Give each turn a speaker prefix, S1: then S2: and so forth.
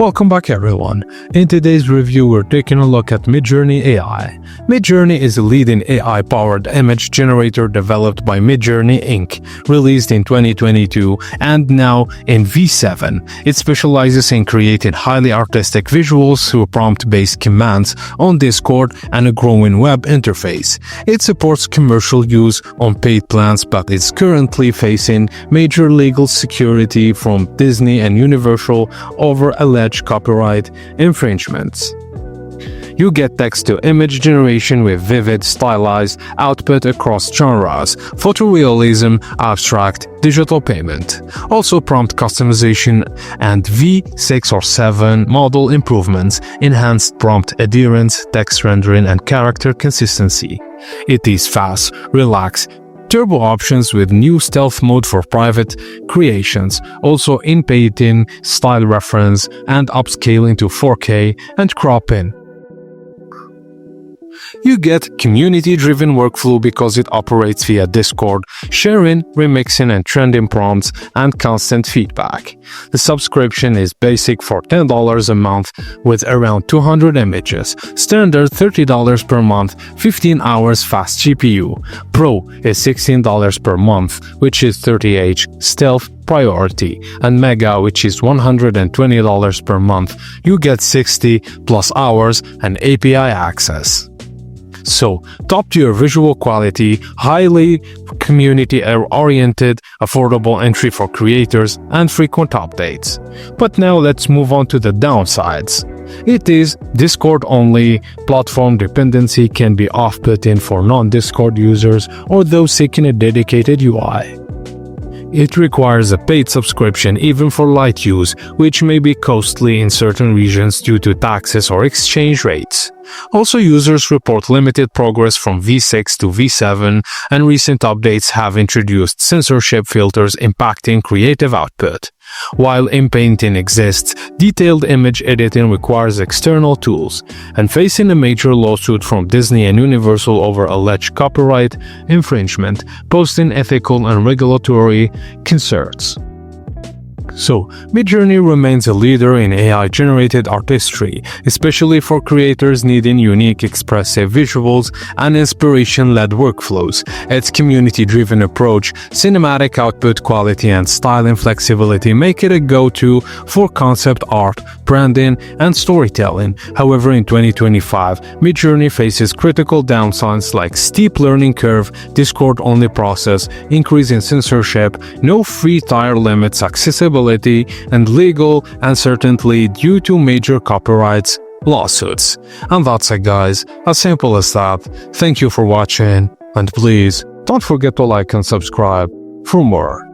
S1: Welcome back everyone. In today's review we're taking a look at Midjourney AI. Midjourney is a leading AI-powered image generator developed by Midjourney Inc., released in 2022 and now in V7. It specializes in creating highly artistic visuals through prompt-based commands on Discord and a growing web interface. It supports commercial use on paid plans but is currently facing major legal security from Disney and Universal over alleged copyright infringements. You get text-to-image generation with vivid, stylized output across genres, photorealism, abstract, digital payment. Also prompt customization and V6 or 7 model improvements, enhanced prompt adherence, text rendering, and character consistency. It is fast, relaxed, turbo options with new stealth mode for private creations, also in-painting, style reference, and upscaling to 4K and cropping. You get community-driven workflow because it operates via Discord, sharing, remixing, and trending prompts, and constant feedback. The subscription is basic for $10 a month with around 200 images, standard $30 per month, 15 hours fast GPU. Pro is $16 per month, which is 30H, stealth, priority, and Mega, which is $120 per month. You get 60 plus hours and API access. So, top-tier visual quality, highly community-oriented, affordable entry for creators, and frequent updates. But now let's move on to the downsides. It is Discord-only, platform dependency can be off-putting for non-Discord users or those seeking a dedicated UI. It requires a paid subscription even for light use, which may be costly in certain regions due to taxes or exchange rates. Also, users report limited progress from V6 to V7, and recent updates have introduced censorship filters impacting creative output. While in-painting exists, detailed image editing requires external tools, and facing a major lawsuit from Disney and Universal over alleged copyright infringement, posing ethical and regulatory concerns. So, Midjourney remains a leader in AI-generated artistry, especially for creators needing unique, expressive visuals and inspiration-led workflows. Its community-driven approach, cinematic output quality, and styling flexibility make it a go-to for concept art, branding, and storytelling. However, in 2025, Midjourney faces critical downsides like steep learning curve, Discord-only process, increase in censorship, no free tier limits, accessibility, and legal uncertainty due to major copyrights lawsuits. And that's it, guys. As simple as that. Thank you for watching, and please don't forget to like and subscribe for more.